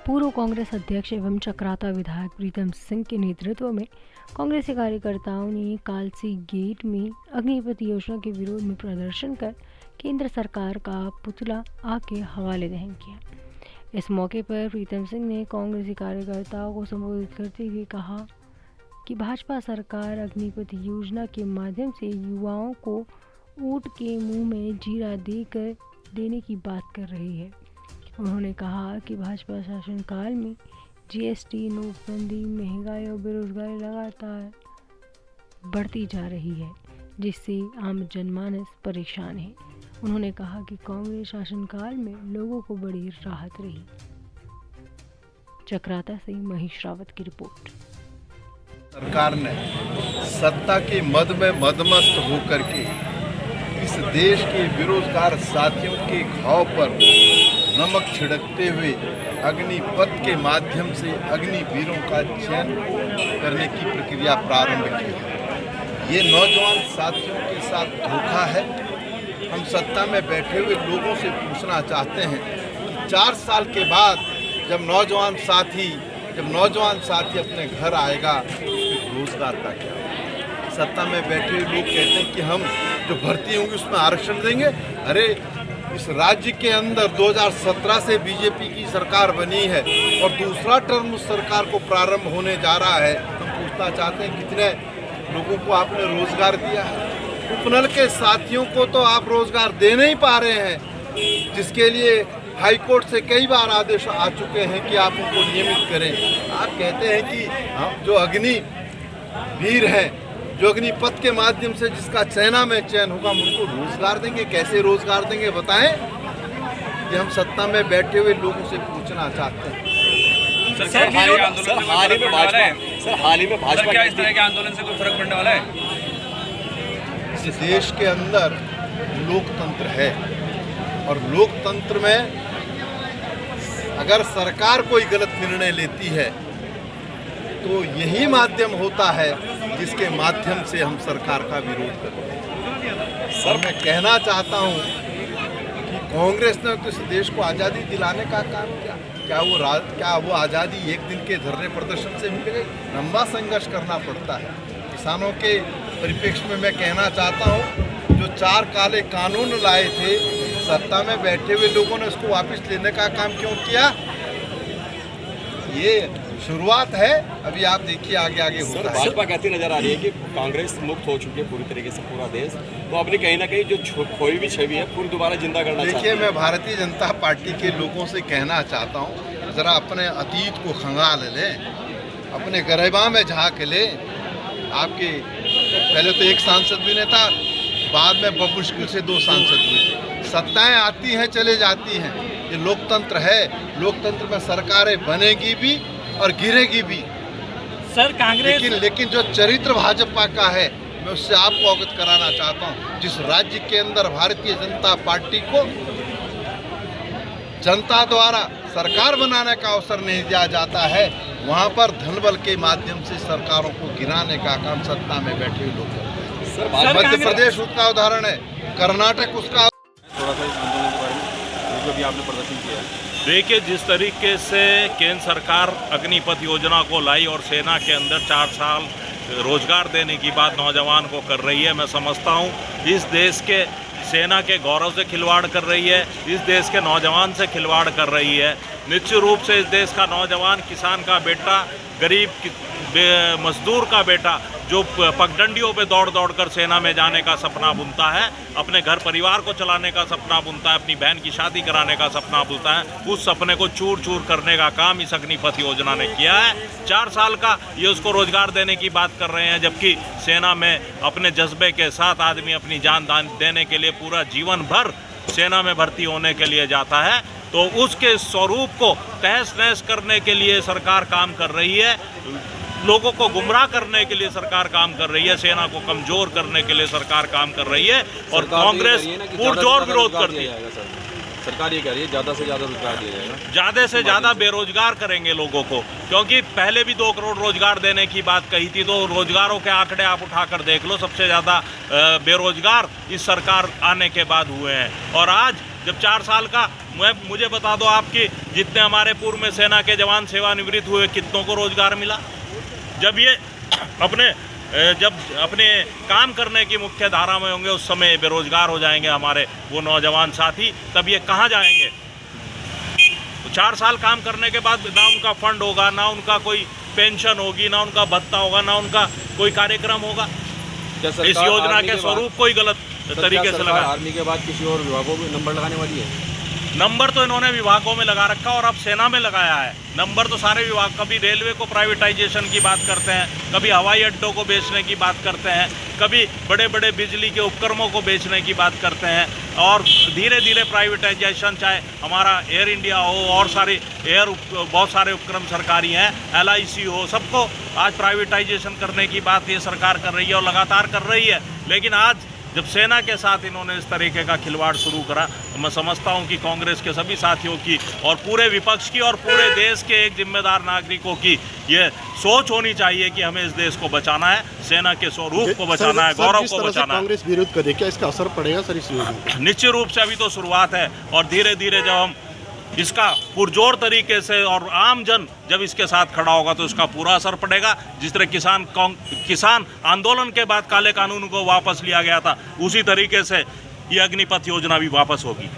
पूर्व कांग्रेस अध्यक्ष एवं चक्राता विधायक प्रीतम सिंह के नेतृत्व में कांग्रेसी कार्यकर्ताओं ने कालसी गेट में अग्निपथ योजना के विरोध में प्रदर्शन कर केंद्र सरकार का पुतला आग के हवाले दहन किया। इस मौके पर प्रीतम सिंह ने कांग्रेसी कार्यकर्ताओं को संबोधित करते हुए कहा कि भाजपा सरकार अग्निपथ योजना के माध्यम से युवाओं को ऊंट के मुंह में जीरा देने की बात कर रही है। उन्होंने कहा कि भाजपा शासनकाल में जीएसटी, नोटबंदी, महंगाई और बेरोजगारी लगातार बढ़ती जा रही है, जिससे आम जनमानस परेशान है। उन्होंने कहा कि कांग्रेस शासनकाल में लोगों को बड़ी राहत रही। चक्राता से महेश रावत की रिपोर्ट। सरकार ने सत्ता के मद में मदमस्त होकर के इस देश के बेरोजगार साथियों के घाव पर नमक छिड़कते हुए अग्निपथ के माध्यम से अग्निवीरों का चयन करने की प्रक्रिया प्रारंभ की है। ये नौजवान साथियों के साथ धोखा है। हम सत्ता में बैठे हुए लोगों से पूछना चाहते हैं कि 4 साल के बाद जब नौजवान साथी अपने घर आएगा तो रोजगार का क्या होगा? सत्ता में बैठे हुए लोग कहते हैं कि हम जो भर्ती होंगे उसमें आरक्षण देंगे। अरे इस राज्य के अंदर 2017 से बीजेपी की सरकार बनी है और दूसरा टर्म उस सरकार को प्रारंभ होने जा रहा है। हम पूछना चाहते हैं कितने लोगों को आपने रोजगार दिया है? उपनल के साथियों को तो आप रोजगार दे नहीं पा रहे हैं, जिसके लिए हाई कोर्ट से कई बार आदेश आ चुके हैं कि आप उनको नियमित करें। आप कहते हैं कि हम जो अग्निवीर हैं, जो अग्निपथ के माध्यम से जिसका सेना में चयन होगा, हम उनको रोजगार देंगे। कैसे रोजगार देंगे बताएं? ये हम सत्ता में बैठे हुए लोगों से पूछना चाहते हैं। हाल ही में भाजपा क्या इस तरह के आंदोलन से कोई फर्क पड़ने वाला है? इस देश के अंदर लोकतंत्र है और लोकतंत्र में अगर सरकार कोई गलत निर्णय लेती है तो यही माध्यम होता है जिसके माध्यम से हम सरकार का विरोध करते हैं। सर, मैं कहना चाहता हूं कि कांग्रेस ने तो इस देश को आज़ादी दिलाने का काम किया। क्या वो आज़ादी एक दिन के धरने प्रदर्शन से मिल गई? लंबा संघर्ष करना पड़ता है। किसानों के परिप्रेक्ष्य में मैं कहना चाहता हूं, जो 4 काले कानून लाए थे, सत्ता में बैठे हुए लोगों ने उसको वापस लेने का काम क्यों किया? ये शुरुआत है, अभी आप देखिए आगे होता है। भाजपा कहती नजर आ रही है कि कांग्रेस मुक्त हो चुकी है पूरी तरीके से पूरा देश, तो अपनी कहीं ना कहीं जो खोई भी छवि है पूरी दोबारा जिंदा करना चाहती है। देखिए, मैं भारतीय जनता पार्टी के लोगों से कहना चाहता हूँ, ज़रा अपने अतीत को खंगाल लें, अपने गरिमा में झाँक लें। आपके पहले तो 1 सांसद भी नहीं था, बाद में बमुश्किल से 2 सांसद हुए। सत्ताएं आती हैं चले जाती हैं, ये लोकतंत्र है। लोकतंत्र में सरकारें बनेगी भी और गिरेगी भी। सर, कांग्रेस लेकिन जो चरित्र भाजपा का है, मैं उससे आपको अवगत कराना चाहता हूँ। जिस राज्य के अंदर भारतीय जनता पार्टी को जनता द्वारा सरकार बनाने का अवसर नहीं दिया जाता है, वहाँ पर धनबल के माध्यम से सरकारों को गिराने का काम सत्ता में बैठे लोग करते हैं। मध्य प्रदेश उसका उदाहरण है, कर्नाटक उसका। थोड़ा सा इस आंदोलन के बारे में जो भी आपने प्रदर्शन किया है। देखिए, जिस तरीके से केंद्र सरकार अग्निपथ योजना को लाई और सेना के अंदर 4 साल रोजगार देने की बात नौजवान को कर रही है, मैं समझता हूँ इस देश के सेना के गौरव से खिलवाड़ कर रही है, इस देश के नौजवान से खिलवाड़ कर रही है। निश्चित रूप से इस देश का नौजवान, किसान का बेटा, गरीब मजदूर का बेटा जो पगडंडियों पे दौड़ कर सेना में जाने का सपना बुनता है, अपने घर परिवार को चलाने का सपना बुनता है, अपनी बहन की शादी कराने का सपना बुनता है, उस सपने को चूर चूर करने का काम इस अग्निपथ योजना ने किया है। 4 साल का ये उसको रोजगार देने की बात कर रहे हैं, जबकि सेना में अपने जज्बे के साथ आदमी अपनी जान देने के लिए पूरा जीवन भर सेना में भर्ती होने के लिए जाता है। तो उसके स्वरूप को तहस नहस करने के लिए सरकार काम कर रही है, लोगों को गुमराह करने के लिए सरकार काम कर रही है, सेना को कमजोर करने के लिए सरकार काम कर रही है और कांग्रेस पुरजोर विरोध करती है। सरकार ये कह रही है ज़्यादा से ज़्यादा रोजगार दिया जाएगा, ज़्यादा से ज़्यादा बेरोजगार करेंगे लोगों को, क्योंकि पहले भी 2 करोड़ रोजगार देने की बात कही थी। तो रोजगारों के आंकड़े आप उठाकर देख लो, सबसे ज़्यादा बेरोजगार इस सरकार आने के बाद हुए हैं। और आज जब 4 साल का मुझे बता दो आपकी जितने हमारे पूर्व में सेना के जवान सेवानिवृत्त हुए कितनों को रोजगार मिला। जब ये अपने काम करने की मुख्य धारा में होंगे उस समय बेरोजगार हो जाएंगे हमारे वो नौजवान साथी, तब ये कहाँ जाएंगे। तो 4 साल काम करने के बाद ना उनका फंड होगा, ना उनका कोई पेंशन होगी, ना उनका भत्ता होगा, ना उनका कोई कार्यक्रम होगा। इस योजना के स्वरूप कोई गलत तरीके से लगा। आर्मी के बाद किसी और विभागों में नंबर लगाने वाली है? नंबर तो इन्होंने विभागों में लगा रखा और अब सेना में लगाया है नंबर। तो सारे विभाग, कभी रेलवे को प्राइवेटाइजेशन की बात करते हैं, कभी हवाई अड्डों को बेचने की बात करते हैं, कभी बड़े बड़े बिजली के उपकरणों को बेचने की बात करते हैं, और धीरे धीरे प्राइवेटाइजेशन, चाहे हमारा एयर इंडिया हो और बहुत सारे उपक्रम सरकारी हैं, LIC हो, सबको आज प्राइवेटाइजेशन करने की बात ये सरकार कर रही है और लगातार कर रही है। लेकिन आज जब सेना के साथ इन्होंने इस तरीके का खिलवाड़ शुरू करा, तो मैं समझता हूं कि कांग्रेस के सभी साथियों की और पूरे विपक्ष की और पूरे देश के एक जिम्मेदार नागरिकों की ये सोच होनी चाहिए कि हमें इस देश को बचाना है, सेना के स्वरूप को बचाना है, गौरव को बचाना है। कांग्रेस विरोध करे, क्या इसका असर पड़ेगा सर इस योजना? निश्चित रूप से अभी तो शुरुआत है और धीरे धीरे जब हम इसका पुरजोर तरीके से और आम जन जब इसके साथ खड़ा होगा तो इसका पूरा असर पड़ेगा। जिस तरह किसान आंदोलन के बाद काले कानून को वापस लिया गया था, उसी तरीके से ये अग्निपथ योजना भी वापस होगी।